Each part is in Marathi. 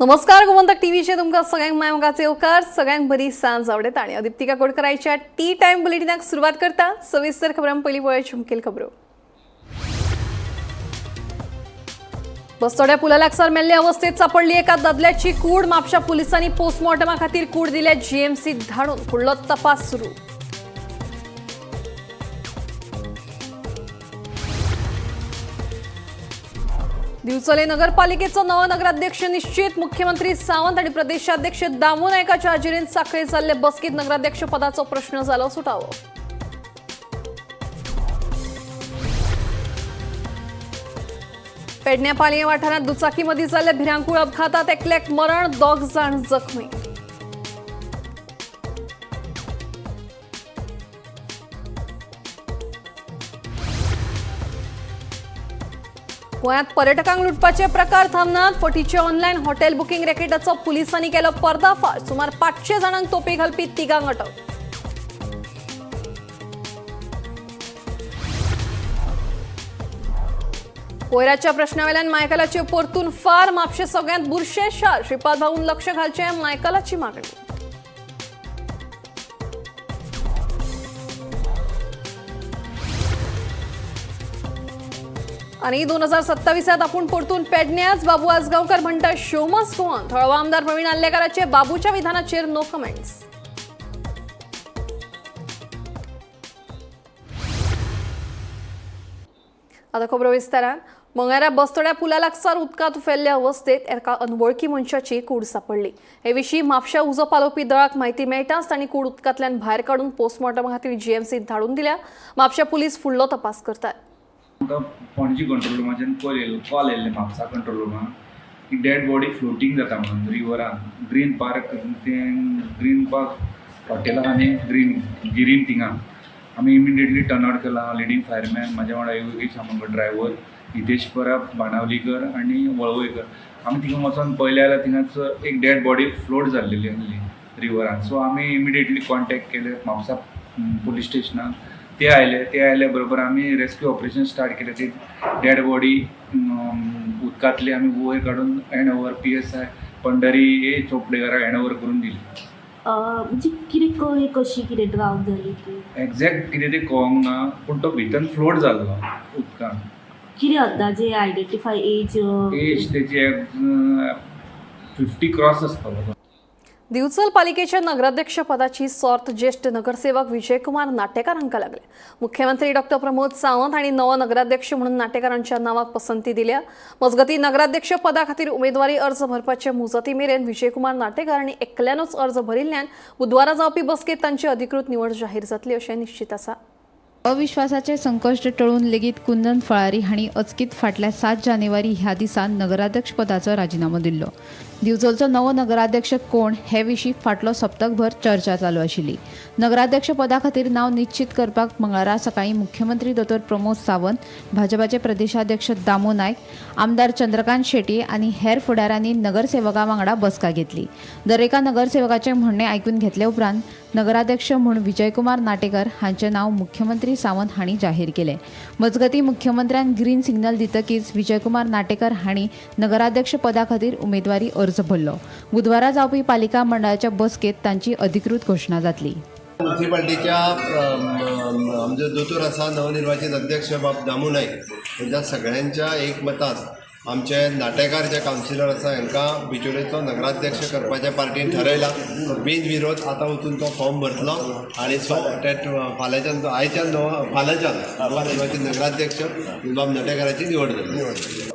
नमस्कार गोमंतक टीव्हीचे तुमका सगळ्यांक मायमगाचे येवकार सगळ्यांक बरी सांज आवडेत आणि दीप्तिका कोडकरायच्या टी टाइम बुलेटिनाक सुरुवात करता सविस्तर खबरां पयलीं पळय मुखेल खबरो। बस्तोड्या पुला लागसार मेल्ले अवस्थेत सापडली एका दादल्याची कूड। म्हापशा पोलिसांनी पोस्टमॉर्टमा खातीर कूड दिल्या जीएमसी धाडून फुडलो तपास सुरू। दिवचले नगरपालिकेचो नवो नगराध्यक्ष निश्चित। मुख्यमंत्री सावंत आणि प्रदेशाध्यक्ष दामू नायकाच्या हाजेरीन सांखळे जाल्ले बसकेत नगराध्यक्ष पदाचो प्रश्न जालो सुटावो। पेडण्या पालये वाठारांत दुचाकी मदीं जाल्ल्या भिरांकूळ अपघातात एकल्याक मरण, 2 जाण जखमी। गोंयांत पर्यटकांक लुटपाचे प्रकार थांबनात। फटीचे ऑनलायन हॉटेल बुकिंग रॅकेटाचो पुलिसांनी केलो पर्दाफाश। सुमार 500 जाणांक तोपे घालपी 3 अटक। कोयराच्या प्रश्नावेल्यान मायकलाचे परतून फार। म्हापशे सगळ्यांत बुरशे शार। श्रीपाद भाऊन लक्ष घालचे मायकलाची मागणी। आणि 2027 आपण परतून पेडण्याच। बाबू आसगांवकर म्हणटा शो मस्ट गो ऑन। थळावा आमदार प्रवीण आल्लेकरांचे बाबूच्या विधानाचेर नो कमेंट्स। आता खबर विस्तारान। मंगळारा बस्तोड्या पुला लागसार उदकांत उफेल्ल्या अवस्थेत एका अनवळखी मनशाची कूड सापडली। हे विशीं म्हापशा उजो पालोवपी दळाक म्हायती मेळटाच तांणी कूड उदकांतल्यान भायर काडून पोस्टमॉर्टमा खातीर जीएमसीत धाडून दिल्या। म्हापशा पुलीस फुडलो तपास करतात। पणजी कंट्रोल रूमाच्यान कॉल येयल्ले म्हापसा कंट्रोल रूमान की डेड बॉडी फ्लोटींग जाता म्हणून रिवरान ग्रीन पार्क हॉटेलान आनी गिरीन थिंगा आमी इमिडिएटली टर्न आउट केला। लिडींग फायरमॅन म्हाज्या वांगडा योगेश आमोणकर ड्रायव्हर, हितेश परब, बाणावलीकर आनी वळवयकर आमी थिंगा वचोन पळयलें जाल्यार थिंगाच एक डेड बॉडी फ्लोट जाल्लेली आसली रिवरान। सो आमी इमिडिएटली कॉन्टॅक्ट केले म्हापसा पुलीस स्टेशनाक। ते आयले बरोबर आमी रेस्क्यू ऑपरेशन स्टार्ट केलें। ती डेड बॉडी उदकांतली आमी वयर काडून हँड ओवर PSI पंढरी चोपडेकाराक हँड ओवर करून दिली। म्हणजे कितें कशी कितें ड्रावन जाली ती एक्झॅक्ट कितें तें कळोंक ना, पूण तो भितर फ्लोट जाल्लो उदकान। कितें अंदाजे आयडेंटिफाय एज तेची 50 क्रॉस आसतलो। दिवचल पालिकेच्या नगराध्यक्ष पदाची सर्त ज्येष्ठ नगरसेवक विजयकुमार नाटेकार हांकां लागले। मुख्यमंत्री डॉ प्रमोद सावंत हांणी नवो नगराध्यक्ष म्हणून नाटेकारांच्या नावाक पसंती दिल्या। मजगती नगराध्यक्ष पदा खातीर उमेदवारी अर्ज भरपाचे मुजती मेरेन विजयकुमार नाटेकार हांणी एकल्यानूच अर्ज भरिल्ल्यान बुधवारा जावपी बसकेत तांची अधिकृत निवड जाहीर जातली अशें निश्चित आसा। अविश्वासाचे संकश्ट टळून लेगीत कुंदन फळारी हांणी अचकीत फाटल्या 7 जानेवारी ह्या दिसान नगराध्यक्ष पदाचो राजिनामो दिल्लो। दिवचलचो नवो नगराध्यक्ष कोण हे विशीं फाटलो सप्तकभर चर्चा चालू आशिल्ली। नगराध्यक्ष पदा खातीर नाव निश्चित करपाक मंगळारा सकाळीं मुख्यमंत्री डॉ प्रमोद सावंत, भाजपाचे प्रदेशाध्यक्ष दामू नायक, आमदार चंद्रकांत शेट्टी आनी हेर फुडाऱ्यांनी नगरसेवकां वांगडा बसका घेतली। दरेका नगरसेवकाचे म्हणणे आयकून घेतले उपरांत नगराध्यक्ष म्हूण विजयकुमार नाटेकर हांचे नाव मुख्यमंत्री सावंत हांणी जाहीर केले। मजगती मुख्यमंत्र्यान ग्रीन सिग्नल दितकीच विजयकुमार नाटेकर हांणी नगराध्यक्ष पदा खातीर उमेदवारी अर्ज भरलो। बुधवारा जावपी पालिका मंडळाच्या बसकेत तांची अधिकृत घोषणा जातली। म्युनिसिपालिटीच्या आमचे दोतोर आसा नवनिर्वाचित अध्यक्ष बाब दामू नायक हांच्या सगळ्यांच्या एकमतान आमचे नाटेकार जे कावन्सिलर आसा हांकां बिचोलेचो नगराध्यक्ष करपाच्या पार्टीन ठरयला। बिनविरोध आतां वचून तो फॉर्म भरतलो आनी फाल्यांच्यान नवनिर्वाचित नगराध्यक्ष बाब नाटेकाराची निवड जातली।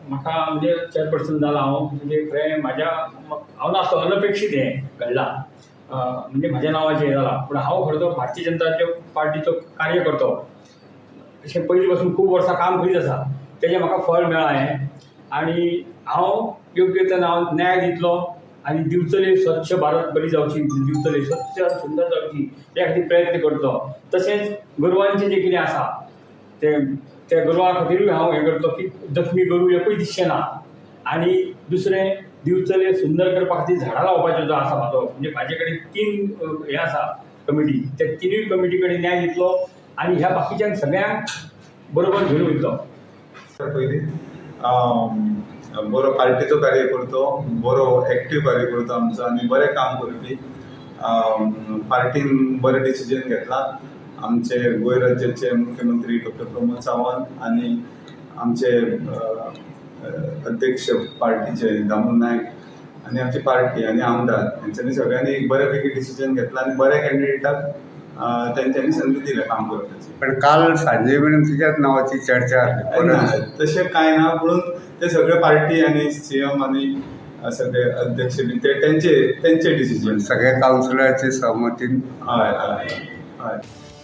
म्हाका म्हणजे चेअरपर्सन जाला हांव म्हणजे खरें हांव नासलो अनपेक्षीत हें घडलां म्हणजे म्हाज्या नांवाचेर जाला। पूण हांव खरो तो भारतीय जनता पार्टीचो कार्यकर्तो अशें पयलीं पासून खूब वर्सां काम करीत आसा। तेजें म्हाका फळ मेळ्ळां हें आनी हांव योग्य ते न्याय दितलो आनी दिवचले स्वच्छ भारत बरी जावची, दिवचले स्वच्छ सुंदर जावची हे खातीर प्रयत्न करतलो। तशेंच गोरवांचें जें कितें आसा ते गोरवां खातीरूय हांव हें करतलो की जखमी गोरू एकूय दिसचें ना। आनी दुसरें दिवचले सुंदर करपा खातीर झाडां लावपाचो जो आसा म्हाजो म्हणजे म्हाजे कडेन 3 हें आसा कमिटी, ते 3य कमिटी कडेन न्याय दितलो आनी ह्या बाकीच्यांक सगळ्यांक बरोबर घेवन वयतलो। पयलीं बरो पार्टीचो कार्यकर्तो, बरो एक्टीव कार्यकर्तो आमचो आनी बरें काम करपी. पार्टीन बरें डिसिजन घेतला. आमचे गोंय राज्याचे मुख्यमंत्री डॉक्टर प्रमोद सावंत आनी आमचे अध्यक्ष पार्टीचे दामू नायक आनी आमची पार्टी आनी आमदार हेंच्यांनी सगळ्यांनी एक बऱ्यापैकी डिसिजन घेतला आनी बऱ्या कॅन्डिडेटाक त्यांनी संधी दिल्या काम करपाची. पण काल सांजे मेरेन तुझ्याच नावाची चर्चा ना, तशें कांय ना, पूण ते सगळे पार्टी आनी सीएम आनी सगळे अध्यक्ष बी ते तेंचे डिसिजन. सगळ्या काउन्सिलरांचे सहमतीन. हय हय हय.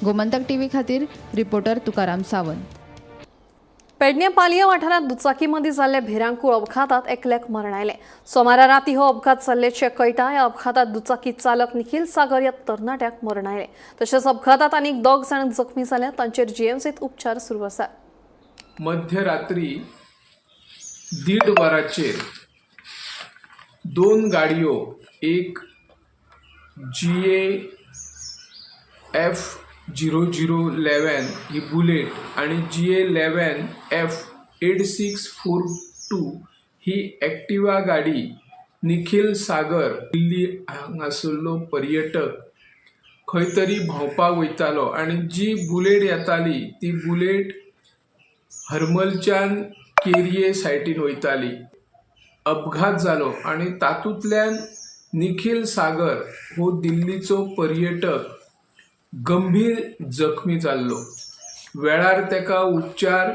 गोमंतक टीव्ही खातीर रिपोर्टर तुकाराम सावंत. पेडणे पालये वाठारांत दुचाकीमदी जाल्ल्या भिरांकूळ अपघातात एकल्याक मरण आयलें. सोमारा राती हो अपघात जाल्ल्याचे कळटा. ह्या अपघातात दुचाकी चालक निखिल सागर ह्या तरणाट्याक मरण आयलें. तशेंच अपघातात आनीक 2 जाण जखमी जाल्यात. तांचेर जीएमसीत उपचार सुरू आसात. मध्यरात्री 1:30 वरांचेर 2 गाडयो, एक GA-F0011 ही बुलेट आणि GA-11F8642 ही एक्टिवा गाडी निखिल सागर दिल्ली हांगासरलो पर्यटक खंय तरी भोंवपाक वयतालो आनी जी बुलेट येताली ती बुलेट हरमलच्यान केरये सायटीन वयताली. अपघात जालो आनी तातूंतल्यान निखिल सागर हो दिल्लीचो पर्यटक गंभीर जखमी जाल्लो. वेळार तेका उपचार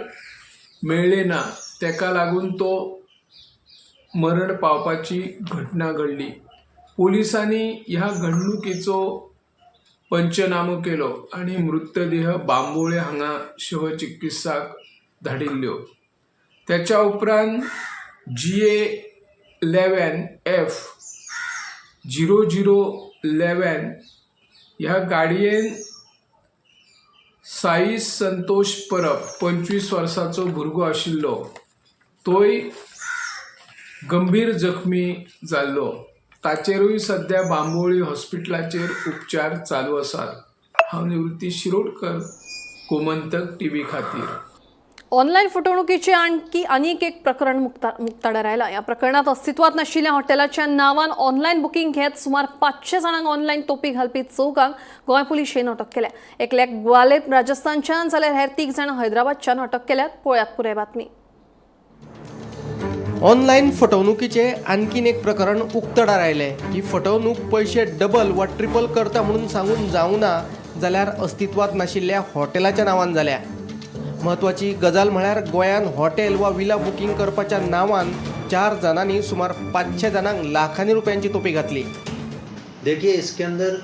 मेळ्ळे ना, तेका लागून तो मरण पावपाची घटना घडली. पोलिसांनी ह्या घडणुकेचो पंचनामो केलो आनी मृतदेह बांबोळे हांगा शवचिकित्साक धाडिल्ल्यो. त्याच्या उपरांत GA-11F0011 ह्या गाडयेन साईश संतोष परब 25 वर्सांचो भुरगो आशिल्लो. तोय गंभीर जखमी जाल्लो. ताचेरूय सध्या बांबोळी हॉस्पिटलाचेर उपचार चालू आसात. हांव निवृत्ती शिरोडकर, गोमंतक टीव्ही खातीर. ऑनलाईन फसवणुकीचे आनीक एक प्रकरण मुक्ताडार आयला. या प्रकरणात अस्तित्वात नाशिल्ल्या हॉटेलाच्या नावान ऑनलाईन बुकींग घेत सुमार 500 जाणांक ऑनलाईन तोपी घालपी 4 गोंय पुलिशेन अटक केल्या. एकल्याक ग्वालेर राजस्थानच्यान जाल्यार हेर 3 जाण हैदराबादच्यान अटक केल्यात. पळयात पुराय बातमी. ऑनलायन फटवणुकीचे आणखीन एक प्रकरण उक्तडार आयले की फटवणूक पैसे डबल वा ट्रिपल करता म्हणून सांगून जावना जाल्यार अस्तित्वात नाशिल्ल्या हॉटेलाच्या नावान जाल्या. महत्वाची गजाल म्हळ्यार गोंयान हॉटेल वा विला बुकींग करपाच्या नावान 4 जाणांनी सुमार 500 जाणांक लाखांनी रुपयांची तोपी घातली. देखिए, इसके अंदर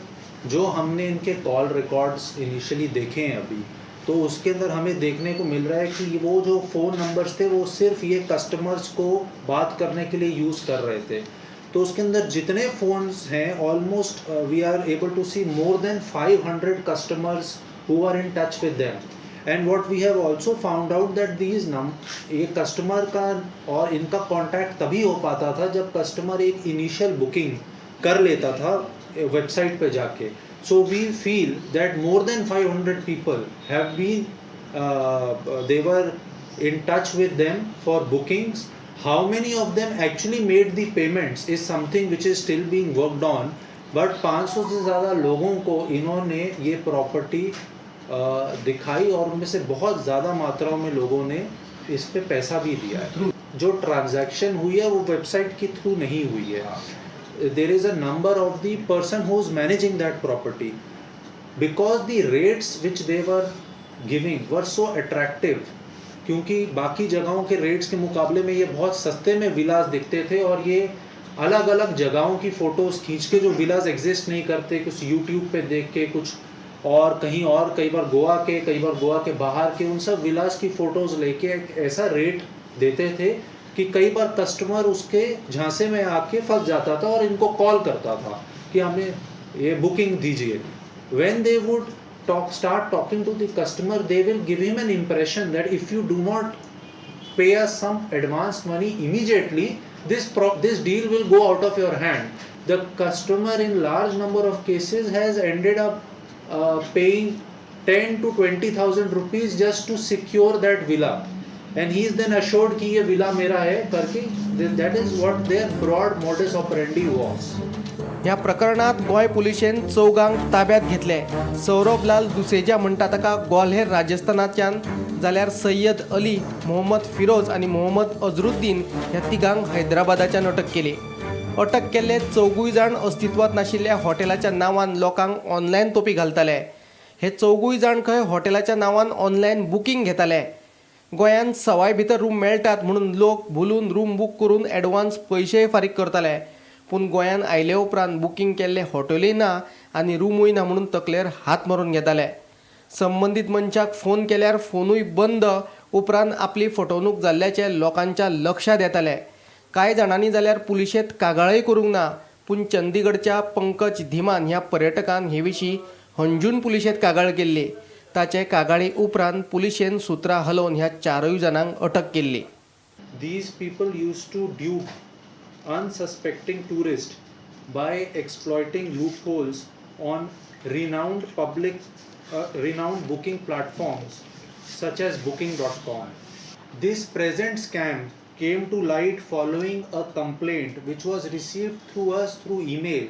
जो हमने इनके कॉल रिकॉर्ड्स इनिशियली देखे हैं अभी, तो उसके अंदर हमें देखने को मिल रहा है कि वो जो फ़ोन नंबर्स थे वो सिर्फ ये कस्टमर्स को बात करने के लिए यूज़ कर रहे थे. तो उसके अंदर जितने फ़ोन्स हैं almost we are able to see more than 500 customers who are in touch with them. And what we have also found out that ये कस्टमर का और इनका कांटेक्ट तभी हो पाता था जब कस्टमर एक इनिशियल बुकिंग कर लेता था वेबसाइट पे जाके. So we feel that more than 500 people have been, they were in touch with them for bookings. How many of them actually made the payments is something which is still being worked on. But 500 से ज़्यादा लोगों को इन्होंने ये प्रॉपर्टी दिखाई और उनमें से बहुत ज़्यादा मात्राओं में लोगों ने इस पे पैसा भी दिया है. जो ट्रांजैक्शन हुई है वो वेबसाइट के थ्रू नहीं हुई है. There is a number of the person who is managing that property, because the rates which they were giving were so attractive, क्योंकि बाकी जगहों के रेट्स के मुकाबले में ये बहुत सस्ते में विलास दिखते थे और ये अलग अलग जगहों की फ़ोटोज़ खींच के जो विलास एग्जिस्ट नहीं करते, कुछ यूट्यूब पे देख के, कुछ और कहीं और, कई बार गोवा के, कई बार गोवा के बाहर के, उन सब विलास की फ़ोटोज़ लेके एक ऐसा रेट देते थे कि कई बार कस्टमर उसके झांसे में आके फंस जाता था और इनको कॉल करता था कि हमें ये बुकिंग दीजिए. When they would start talking to the customer, they will give him an impression that if you do not pay us some advance money immediately, this deal will go out of your hand. The customer in large number of cases has ended up paying 10 to 20,000 rupees just to secure that villa. and he is then assured कि ये विला मेरा है करके. That is what their broad modus operandi was. ह्या प्रकरणात गोंय पुलिशेन चौगांक ताब्यात घेतले. सौरभलाल दुसेजा म्हणटा ताका ग्वाल्हेर राजस्थानाच्यान, जाल्यार सय्यद अली, मोहम्मद फिरोज आनी मोहम्मद अझरुद्दीन ह्या तिगांक हैदराबादाच्यान अटक केली. अटक केल्ले चौगूय जाण अस्तित्वात नाशिल्ल्या हॉटेलाच्या नांवान लोकांक ऑनलायन तोपी घालताले. हे चौगूय जाण खंय हॉटेलाच्या नांवान ऑनलायन बुकींग घेताले. गोंयांत सवाय भितर रूम मेळटात म्हणून लोक भुलून रूम बूक करून एडवान्स पयशेय फारीक करताले. पूण गोंयांत आयले उपरांत बुकींग केल्ले हॉटेलूय ना आनी रूमूय ना म्हणून तकलेर हात मारून घेताले. संबंदीत मनशाक फोन केल्यार फोनूय बंद. उपरांत आपली फटवणूक जाल्ल्याचे लोकांच्या लक्षात येताले. कांय जाणांनी जाल्यार पुलिशेंत कागाळय करूंक ना. पूण चंदीगडच्या पंकज धिमान ह्या पर्यटकान हे विशीं हंजून पुलिशेंत कागाळ केल्ली. ताचे कागाळी उपरांत पुलिशेन सुत्रां हलोवन ह्या चारय जाणांक अटक केल्ली. These people used to dupe unsuspecting tourists by exploiting loopholes on renowned booking platforms such as booking.com. This present scam came to light following a complaint which was received through us through email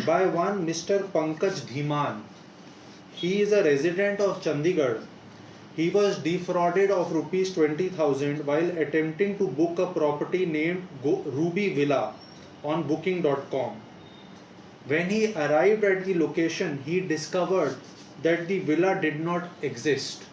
by one Mr. Pankaj Dhiman. He is a resident of Chandigarh. He was defrauded of rupees 20,000 while attempting to book a property named Ruby Villa on booking.com. When he arrived at the location, he discovered that the villa did not exist.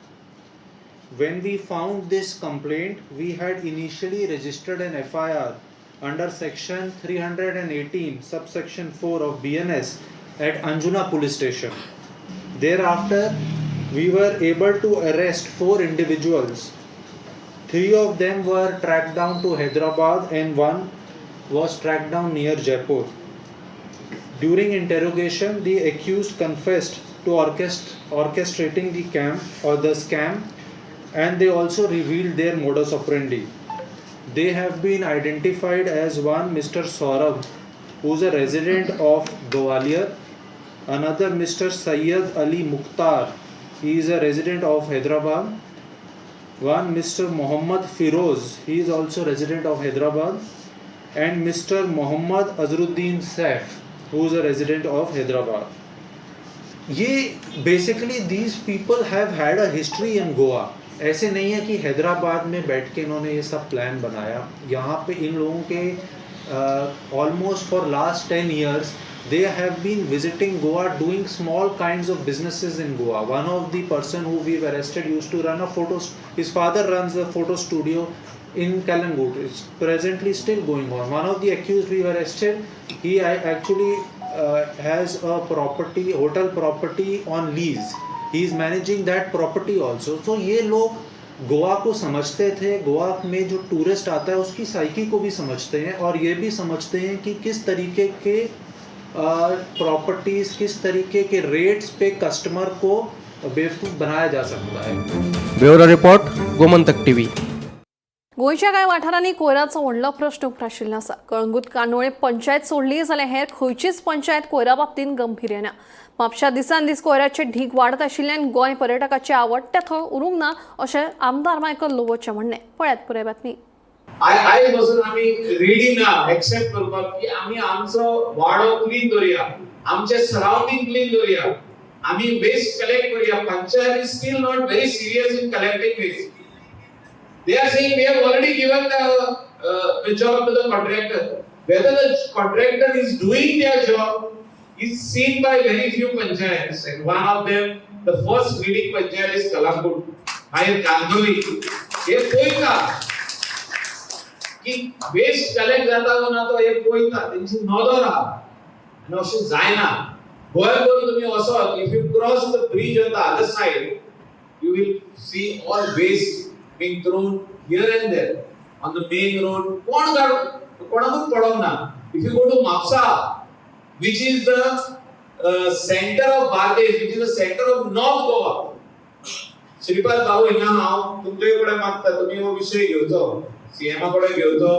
When we found this complaint, we had initially registered an FIR under section 318 subsection 4 of BNS at Anjuna police station. Thereafter, we were able to arrest 4 individuals. 3 of them were tracked down to Hyderabad and 1 was tracked down near Jaipur. During interrogation, the accused confessed to orchestrating the scam, and they also revealed their modus operandi. They have been identified as one Mr. Saurabh, who is a resident of Gwalior, another Mr. Sayyid Ali Mukhtar, he is a resident of Hyderabad, one Mr. Mohammad Firoz, he is also resident of Hyderabad, and Mr. Mohammad Azruddin Saif, who is a resident of Hyderabad. Basically these people have had a history in Goa. ऐसे नहीं है कि हैदराबाद में बैठ के इन्होंने ये सब प्लान बनाया. यहाँ पे इन लोगों के almost for last 10 years they have been visiting Goa, doing small kinds of businesses in Goa. One of the person who we've arrested used to run his father runs a photo studio in Kalangut. It's presently still going on. One of the accused we arrested, he actually has a hotel property on lease. He is managing that property also. So ये लोग गोवा को समझते थे, गोवा में जो टूरिस्ट आता है उसकी साइकी को भी समझते हैं, और ये भी समझते हैं कि किस तरीके के प्रॉपर्टीज, किस तरीके के रेट्स पे कस्टमर को बेवकूफ बनाया जा सकता है. Bureau report, Gomantak TV. गोंयच्या कांय वाठारांनी कोयराचो व्हडलो प्रश्न उपराशिल्लो आसा. कळंगूट कांदोळे पंचायत सोडली जाल्यार हेर खंयचीच पंचायत कोयरा बाबतींत गंभीर येना. म्हापशा दिसान दीस कोयराचे ढीग वाडत आशिल्ल्यान गोंय पर्यटकाचे आवडटे थळ उरूंक ना अशें आमदार मायकल लोबोचें म्हणणें. पळयात पुराय बातमी. आयज पासून आमी रेडी ना एक्सेप्ट करपाक की आमी आमचो वाडो क्लीन दवरया, आमचे सराउंडिंग क्लीन दवरया, आमी वेस्ट कलेक्ट करूया. Panchayat is still not very serious in collecting waste. They are saying we have already given the job to the contractor. Whether the contractor is doing their job is seen by very few panchayats, and one of them, the first leading panchayat is Kalangut. Higher Kandoli. ये कोई का कि वेस्ट कलेक्ट जाता हो ना तो ये कोई का त्यांची नोंद राहा आणि अशी जायना. गोय करून तुम्ही वसत, if you cross the bridge on the other side, you will see all waste being thrown here and there on the main road. कोणाकूच पडोंक ना. If you go to Mapsa, which is the center of Bardez, which is the center of North Goa. Shripad भाऊ हिंगा हांव तुमचे कडेन मागता, तुम्ही हो विषय घेवचो, सीएमा कडे घेवचो,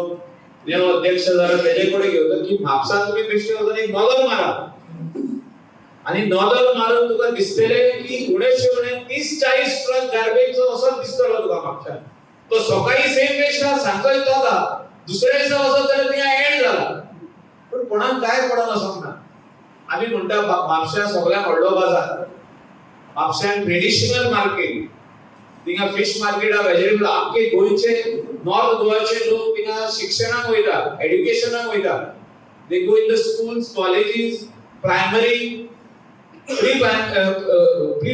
नेम अध्यक्ष जाल्यार तेजे कडेन घेवचो की म्हापसा तुम्ही बेश्टे वचून एक नॉदर मारा, आणि नॉदर मारून तुका दिसतले की 30-40 ट्रक गार्बेजचो असो दिसतलो तुका म्हापसा. तो सकाळी सेम वेस्ट सांगतो येतो आता दुसऱ्या दिसा वचत जाल्यार थिंगा एंड जाला पण कोणाक काय पडना समजना आमी म्हणटा म्हापशा सगळ्याक व्हडलो बाजार म्हापशान ट्रेडिशनल मार्केट थिंगा फिश मार्केट आहा व्हेजिटेबल आख्खे गोंयचे नॉर्थ गोवाचे लोक थिंगा शिक्षणाक वयता एड्युकेशनाक वयता they go in the schools colleges primary pre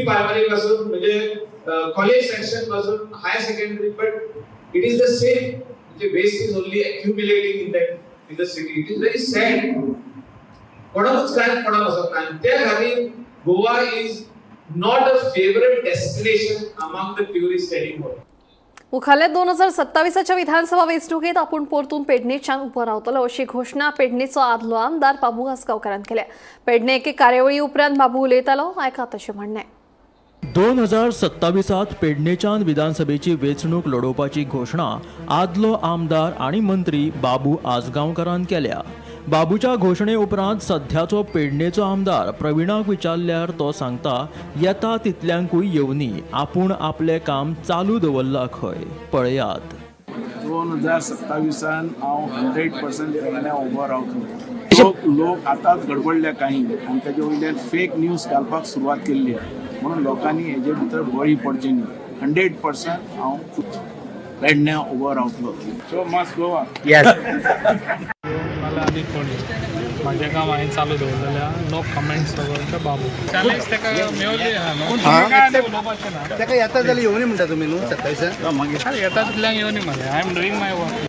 primary पासून म्हणजे कॉलेज सेक्शन पासून higher secondary but it is the same म्हणजे waste is only accumulating in the city. It is very sad. कोणाकच काय पडना असत नाही त्या खातीर Goa is not a favourite destination among the tourist anymore. मुखाल्ल्या 2027च्या विधानसभा वेंचणुकेत आपूण परतून पेडणेच्यान उबो रावतलो अशी घोषणा पेडणेचो आदलो आमदार बाबू आसगांवकारान केल्या. पेडणे एके कार्यावळी उपरांत बाबू उलयतालो आयका तशें म्हणणें. 2027 पेडणेच्यान विधानसभेची वेंचणूक लडोवपाची घोषणा आदलो आमदार आनी मंत्री बाबू आसगांवकारान केल्या. बाबूच्या घोषणे उपरांत सध्याचो पेडणेचो आमदार प्रवीणाक विचारल्यार तो सांगता येता तितल्यांकूय येवनी आपूण आपलें काम चालू दवरला खंय पळयात. 2027 हांव 100% पेडण्या उबो रावतलो. लोक आतांच गडबडल्या काही आनी तेजे वयल्यान फेक न्यूज घालपाक सुरवात केल्ली म्हणून लोकांनी हेजे भितर बळी पडचे न्ही. 100% हांव पेडण्या उबो रावतलो. So must Goa. आनी कोणी माझे काम हांवें चालू दवरलेल्या नो कमेंट्स दवरता बाबू चॅलेंज ताका मेवली काय उलोवपाचें ना ताका येता जाल्यार येवनी म्हणटा तुमी न्हू 27 मागीर येता तितल्यांक येवनी मरे I am doing my work.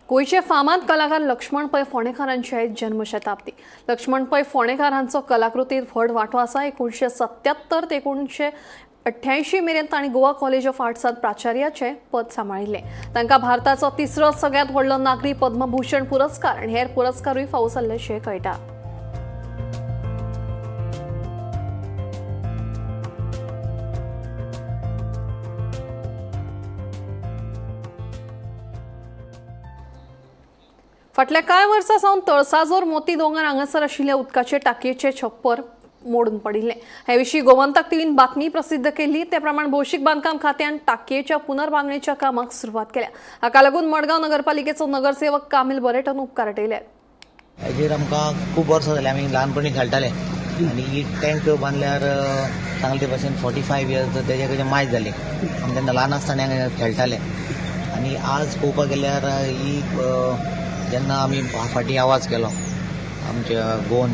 गोंयचे फामाद कलाकार लक्ष्मण पै फोंडेकारांची आयज जन्मशताब्दी. लक्ष्मण पै फोंडेकार हांचो कलाकृतींत व्हड वांटो आसा. 1977 ते 1988 मेरेन तांणी गोवा कॉलेज ऑफ आर्ट्सांत प्राचार्याचें पद सांबाळिल्लें. तांकां भारताचो तिसरो सगळ्यांत व्हडलो नागरी पद्मभूषण पुरस्कार आनी हेर पुरस्कारूय फावो जाल्लेशें कळटा. फाटल्या कांय वर्सां सावन तळसाजोर मोती दोंगर हांगासर आशिल्ल्या उदकाचे टाकयेचे छप्पर मोडून पडिल्ले. हे विशीं गोमंतक टीव्हीन बातमी प्रसिद्ध केल्ली. ते प्रमाण भौशीक बांदकाम खात्यान टाकयेच्या पुनर्बांदणेच्या कामाक सुरवात केल्या. हाका लागून मडगांव नगरपालिकेचो नगरसेवक कामील बरेटन उपकार आटयल्यात. हेजेर आमकां खूब वर्सां जालीं आमी ल्हानपणी खेळटाले आनी ही टँक बांदल्यार चांगले भशेन 45 इयर्स तेजे मायज जाली. आमी तेन्ना ल्हान आसतना खेळटाले आनी आज पळोवपाक गेल्यार ही जेन्ना आमी फाटीं आवाज केलो आमच्या गोवन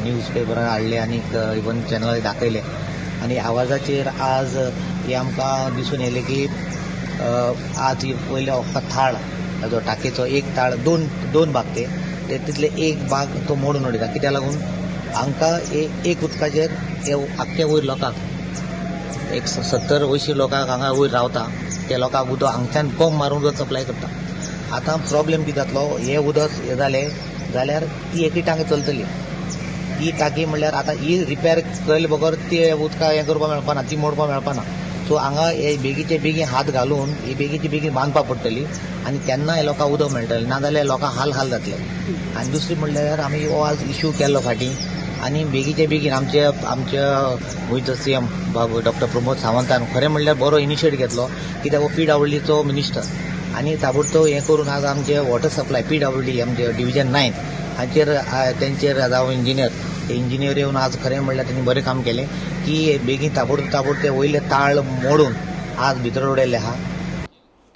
न्यूज पेपरान हाडले आनी इवन चॅनलार दाखयले आनी आवाजाचेर आज हे आमकां दिसून येयलें की आज ही पयले अख्खा थाळ जो टाकयेचो एक थाळ दोन भाग ते तितले एक भाग तो मोडून उडयता. कित्याक लागून हांकां एक उदकाचेर आख्खे वयर लोकांक 70-80 लोकांक हांगा वयर रावता त्या लोकांक उदक हांगच्यान पंप मारून उदक सप्लाय करता. आतां प्रॉब्लेम कितें जातलो हे उदक हें जालें जाल्यार ती एकी टांकी चलतली. ती टांकी म्हणल्यार आतां ही रिपेर केले बगर ती उदका हें करपाक मेळपाना ती मोडपाक मेळपाना. सो हांगा हे बेगीचे बेगीन हात घालून ही बेगीची बेगीन बांदपाक पडटली आनी तेन्ना हे लोकांक उदक मेळटलें. नाजाल्यार लोकांक हाल जातले. आनी दुसरी म्हणल्यार आमी हो आज इश्यू केल्लो फाटीं आनी बेगीचे बेगीन आमच्या गोंयचो CM बाबू डॉक्टर प्रमोद सावंतान खरें म्हणल्यार बरो इनिशिएट घेतलो. कित्याक हो PWDचो मिनिस्टर आनी ताबडतोब हें करून आज आमचे वॉटर सप्लाय PWD आमचे डिव्हिजन 9 हाचेर तेंचेर जावं इंजिनियर ते इंजिनियर येवन आज खरें म्हणल्यार तेणी बरें काम केलें की बेगीन ताबडतोब ते वयले ताळ मोडून आज भितर उडयल्ले आहा.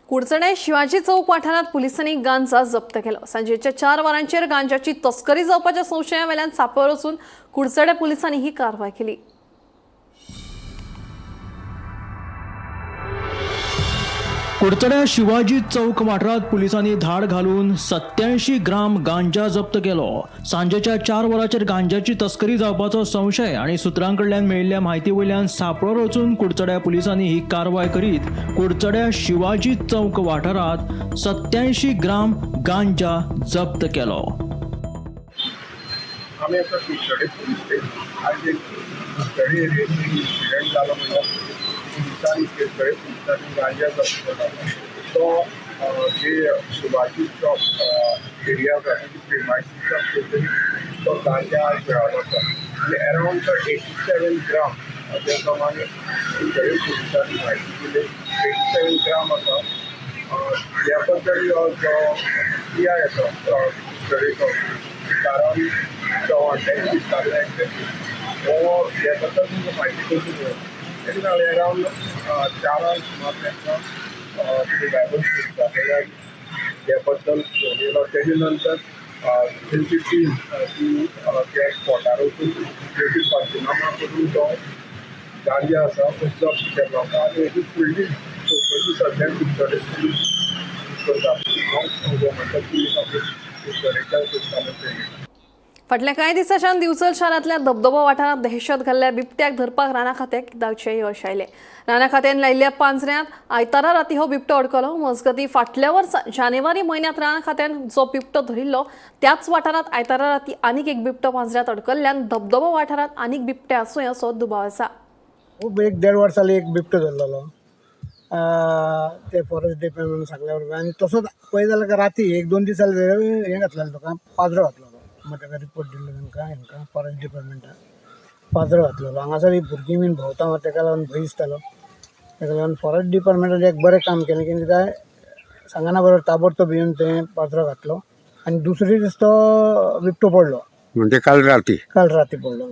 कुडचडे शिवाजी चौक वाठारांत पुलिसांनी गांजा जप्त केलो. सांजेच्या 4 वरांचेर गांजाची तस्करी जावपाच्या संशया वेल्यान सांपळ रचून कुडचडे पुलिसांनी ही कारवाय केली. कुडचड्या शिवाजी चौक वाठारात पुलिसांनी धाड घालून 87 ग्राम गांजा जप्त केलो. सांजेच्या 4 वरांचेर गांजाची तस्करी जावपाचो संशय आनी सुत्रांकडल्यान मेळिल्ल्या म्हायती वयल्यान सांपळो रचून कुडचड्या पुलिसांनी ही कारवाय करीत कुडचड्या शिवाजी चौक वाठारात 87 ग्राम गांजा जप्त केलो. आमी आता कुडचडे पुलीस स्टेशन आज एक कुडचडे एरियेत इन्सिडेंट जालो म्हणल्यार पुलिसांनी गांजा जप्त केला. तो जे शिवाजी चौक एरिया प्रेमायसीस आसता तो गांजा मेळालो आसा आनी अरावंड 87 ग्राम त्या प्रमाणे कुडचडे पुलिसांनी म्हायती दिली. 87 ग्राम आसा ह्या बद्दल जो PI आसा तरेचो कारण चव्हाण दिसताले हो ह्या बद्दल तुमकां म्हायती कशी दिली तेणी हांवें अरावंड 4 सुमार तांकां गायडन्स दिता ह्या बद्दल फोन येयलो तेजे नंतर तेंची टीम ती त्या स्पॉटार वचून तेजी पंचनामा करून तो गांजा आसा तो जप्त केलो आनी हेजी फुडली चवकशी सद्याक कुडचडे पुलीस करता हांव गोवोरमेंटल पुलीस ऑफीस कुडचडेच्या करतालो. फाटल्या कांय दिसांच्यान दिवचल शारांतल्या धबधबो वाठारांत दहशत घाल्ल्या बिबट्याक धरपाक राना खात्याक दावचे यश आयले. राना खात्यान लायिल्ल्या पांजऱ्यांत आयतारा राती हो बिबटो अडकलो. मजगतीं फाटल्या वर्सा जानेवारी म्हयन्यांत राना खात्यान जो बिबटो धरिल्लो त्याच वाठारांत आयतारा राती आनीक एक बिबटो पांजऱ्यांत अडकल्ल्यान धबधबो वाठारांत आनीक बिबटे आसूं असो दुबाव आसा. 1.5 वर्सांनी एक बिबटो धरलेलो ते फॉरेस्ट डिपार्टमेंट सांगल्या बरोबर आनी तसोच पळय जाल्यार राती 1-2 दीस जाले हें घातलेलो तुका पाजरो घातलेलो म्हाका रिपोर्ट दिल्लो तांकां हांकां फॉरेस्ट डिपार्टमेंटान पाजरो घातलेलो हांगासर ही भुरगीं बीन भोंवता ताका लागून भंय दिसतालो ताका लागून फॉरेस्ट डिपार्टमेंटान एक बरें काम केलें की काय सांगना बरोबर ताबडतोब येवन तें पाजरो घातलो आनी दुसरे दीस तो बिबटो पडलो म्हणजे काल राती पडलो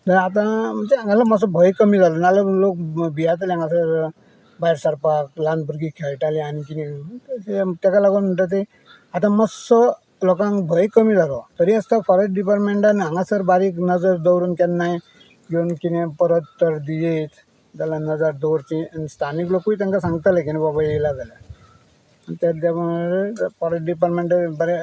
तर आतां म्हणजे हांगासर मातसो भंय कमी जालो नाल्यार लोक भियाताले हांगासर भायर सरपाक ल्हान भुरगीं खेळटालीं आनी कितें ताका लागून म्हणटा ते आतां मातसो लोकांक भंय कमी जालो. तरी आसता फॉरेस्ट डिपार्टमेंटान हांगासर बारीक नजर दवरून केन्नाय घेवन कितें परत तर दियेत जाल्यार नजर दवरची आनी स्थानीक लोकूय तांकां सांगताले की बाबा येयला जाल्यार त्या फॉरेस्ट डिपार्टमेंट बरें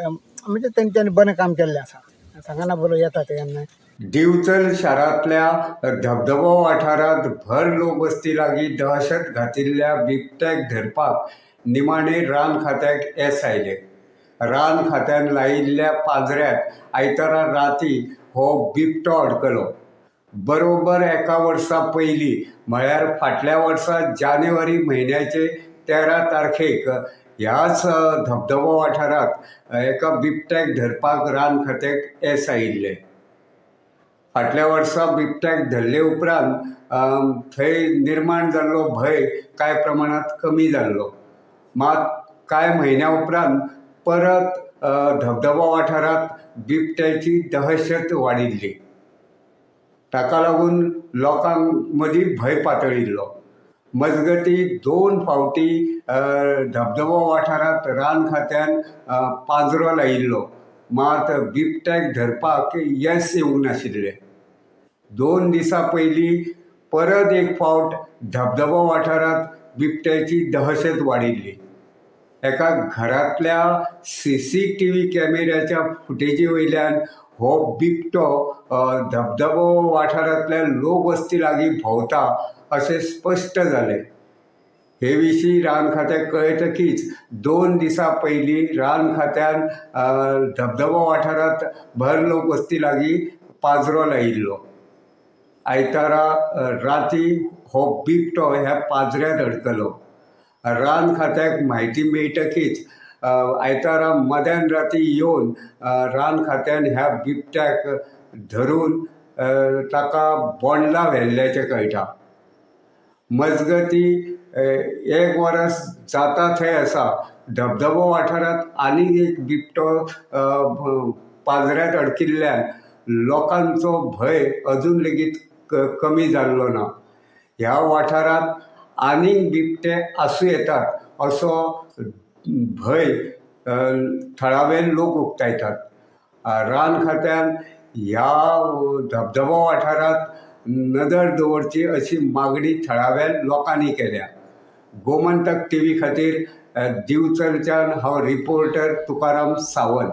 म्हणजे तेंच्यांनी बरें काम केल्लें आसा सांगना बरो येता ते केन्नाय. दिवचल शारांतल्या धबधबो वाठारांत भर लोकवस्ती लागीं दहशत घातिल्ल्या बिबट्याक धरपाक निमाणे रान खात्याक येस आयले. रान खात्यान लायिल्ल्या पांजऱ्यात आयतारा राती हो बिबटो अडकलो. बरोबर 1 वर्सा पयलीं म्हळ्यार फाटल्या वर्सा जानेवारी म्हयन्याचे 13 तारखेक ह्याच धबधबो वाठारांत एका बिबट्याक धरपाक रान खात्याक येस आयिल्ले. फाटल्या वर्सा बिबट्याक धरले उपरांत थंय निर्माण जाल्लो भंय कांय प्रमाणांत कमी जाल्लो. मात कांय म्हयन्या उपरांत परत धबधबो वाठारांत बिबट्याची दहशत वाडिल्ली. ताका लागून लोकांक मदीं भंय पातळिल्लो. मजगतीं 2 फावटी धबधबो वाठारांत रान खात्यान पांजरो लायिल्लो मात बिबट्याक धरपाक येस येवंक नाशिल्लें. 2 दिसां पयलीं परत एक फावट धबधबो वाठारांत बिबट्याची दहशत वाडिल्ली. एका घरांतल्या CCTV कॅमेऱ्याच्या फुटेजी वयल्यान हो बिबटो धबधबो वाठारांतल्या लोकवस्ती लागीं भोंवता अशें स्पश्ट जालें. हे विशीं रान खात्याक कळटकीच 2 दिसां पयलीं रान खात्यान धबधबो वाठारांत भर लोकवस्ती लागीं पांजरो लायिल्लो. आयतारा राती हो बिबटो ह्या पांजऱ्यांत अडकलो. रान खात्याक म्हायती मेळटकीच आयतारा मध्यान राती येवन रान खात्यान ह्या बिबट्याक धरून ताका बोंडला व्हेल्ल्याचें कळटा. मजगतीं 1 वरस जाता थंय आसा धबधबो वाठारांत आनीक एक बिबटो पांजऱ्यांत अडकिल्ल्यान लोकांचो भंय अजून लेगीत कमी जाल्लो ना. ह्या वाठारांत आनीक बिबटे आसूं येतात असो भंय थळावे लोक उक्तायतात. रान खात्यान ह्या धबधबो वाठारांत नदर दवरची अशी मागणी थळाव्या लोकांनी केल्या. गोमंतक TV खातीर दिवचलच्यान हांव रिपोर्टर तुकाराम सावंत.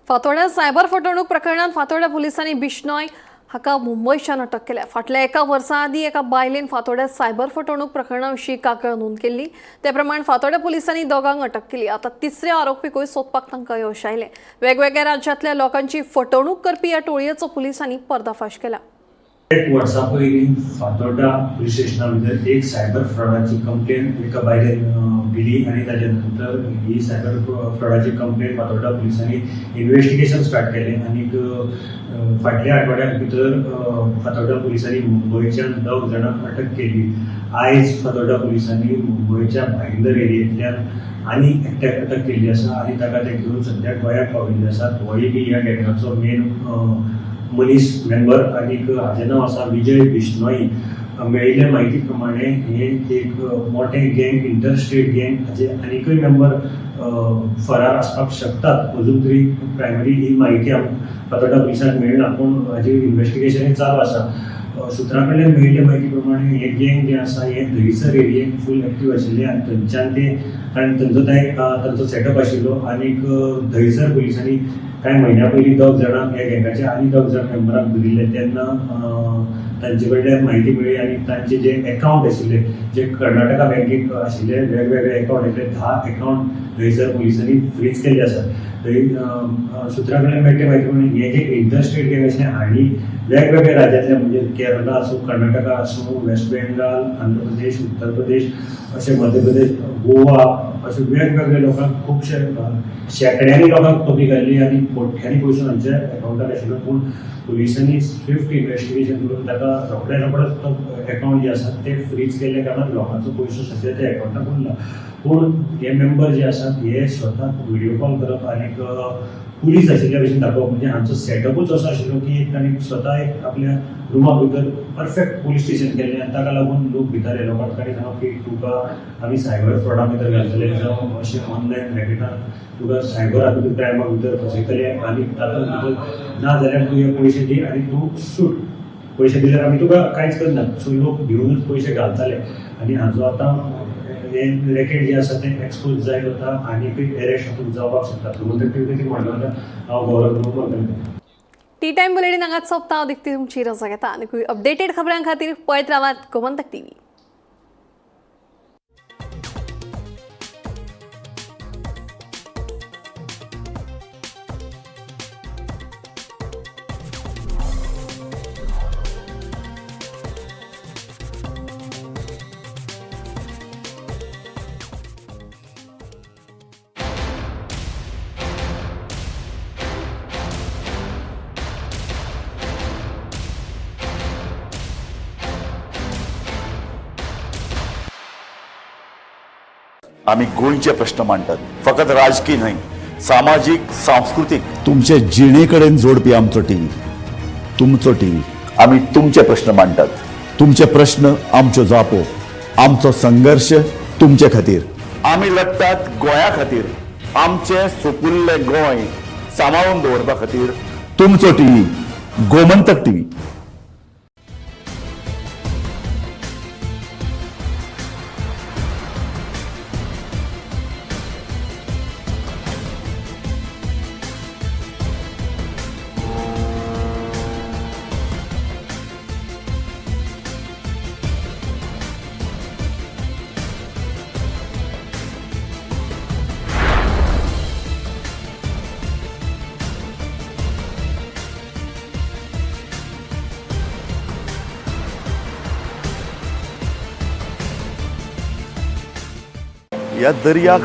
फातोड्या सायबर फटवणूक प्रकरणात फातोड्या पोलिसांनी बिश्नोय हाका मुंबयच्यान अटक केल्या. फाटल्या 1 वर्सा आदीं एका बायलेन फातोड्या सायबर फटवणूक प्रकरणा विशीं कागाळ नोंद केल्ली. ते प्रमाण फातोड्या पोलिसांनी दोगांक अटक केली. आतां 3रे आरोपीकूय सोदपाक तांकां यश आयलें. वेगवेगळ्या राज्यांतल्या लोकांची फटवणूक करपी ह्या टोळयेचो पुलिसांनी पर्दाफाश केला. एक वर्सा पयलीं फातोर्डा पुलीस स्टेशना भितर एक सायबर फ्रॉडाची कंप्लेन एका बायलेन दिली आनी ताजे नंतर ही सायबर फ्रॉडाची कंप्लेन फातोर्डा पुलिसांनी इन्व्हेस्टिगेशन स्टार्ट केलें आनी फाटल्या आठवड्याक भितर फातोर्डा पुलिसांनी मुंबयच्या 9 जाणांक अटक केली. आयज फातोर्डा पुलिसांनी मुंबयच्या भाईंदर एरियेंतल्यान आनी एकट्याक अटक केल्ली आसा आनी ताका ते घेवन सद्या गोंयाक पाविल्ले आसात. होय बी ह्या गँगाचो मेन मनीस मेंबर आनी हाचें नांव आसा विजय बिश्नोई. मेळिल्ल्या म्हायती प्रमाणे हे एक मोठें गँग, इंटरस्टेट गँग, हाचे आनीकय मेंबर फरार आसपाक शकतात. अजून तरी प्रायमरी ही म्हायती फातोर्डा पुलिसांक मेळना, पूण हाजेर इन्व्हेस्टिगेशनूय चालू आसा. सुत्रां कडल्यान मेळिल्ल्या म्हायती प्रमाणे हे गँग जे आसा हे दहिसर एरियेक फूल एक्टीव आशिल्ले आनी थंयच्यान ते कारण तांचो सेटअप आशिल्लो आनीक दहिसर पुलिसांनी कांय म्हयन्या पयलीं 10 जाणांक ह्या गँगाचे आनी 10 जाण मेंबरांक धरिल्ले. तेन्ना तांचे कडल्यान म्हायती मेळ्ळी आनी तांचे जे एकावंट आशिल्ले जे कर्नाटका बँकेक आशिल्ले वेगवेगळे एकावंट आशिल्ले 10 एकावंट दहिसर पुलिसांनी फ्रीज केल्ले आसात. सुत्रां कडल्यान मेळटे म्हायती प्रमाणे हे जे इंटरस्टेट गँग आशिल्ले हांणी वेगवेगळ्या राज्यांतल्या म्हणजे केरला आसूं, कर्नाटका आसूं, वेस्ट बेंगाल, आंध्र प्रदेश, उत्तर प्रदेश, अशे मध्य प्रदेश, गोवा अशे वेगवेगळ्या लोकांक खुबशे शेकड्यांनी लोकांक तोपी घाल्ली आनी कोट्यांनी पयसो तांच्या एकावंटाक आशिल्लो. पूण पुलिसांनी स्विफ्ट इन्व्हेस्टिगेशन करून ताका रोखडेच तो एकावंट जे आसात ते फ्रीज केल्ल्या कारणान लोकांचो पयसो सद्या त्या एकावंटाक उरला. पूण हे मेंबर जे आसात हे स्वताक व्हिडिओ कॉल करप आनीक पुलीस आशिल्ल्या भशेन दाखोवप म्हणजे हांचो सेटअपूच असो आशिल्लो की तांणी स्वता एक आपल्या रुमा भितर परफेक्ट पुलीस स्टेशन केल्लें आनी ताका लागून लोक भितर येयलो. तांणी सांगप की तुका आमी सायबर फ्रॉडा भितर घालतले जावं अशें ऑनलायन रॅकेटान तुका सायबर हातूंत क्रायमा भितर फसयतले आनी तातूंत भितर ना जाल्यार तूं हे पयशे दी आनी तूं सूट. पयशे दिल्यार आमी तुका कांयच करना. सो लोक भिवूनच पयशे घालताले आनी हाचो आतां हे रॅकेट जे आसा ते एक्सपोज जायत वता आनी एरेस्ट हातूंत जावपाक शकता. म्हणून कितें म्हणटा हांव गौरव करता. टी टाइम बुलेटिन हांगाच सोंपता. हांव दिक्ती तुमची रजा घेता आनी अपडेटेड खबरां खातीर पळयत रावात गोमंतक TV. आम्ही गोंयचे प्रश्न मांडटात. फकत राजकीय न्हय, सामाजीक, सांस्कृतिक तुमचे जिणेकडेन जोडपी आमचो टीव्ही. तुमचो टीव्ही. आम्ही तुमचे प्रश्न मांडटात. तुमचे प्रश्न आमच्यो जापो. आमचो संघर्श तुमचे खातीर. आम्ही लढटात गोंया खातीर. आमचे सोपुल्ले गोंय सांबाळून दवरपा खातीर. तुमचो टीव्ही गोमंतक टीव्ही. या दर्याक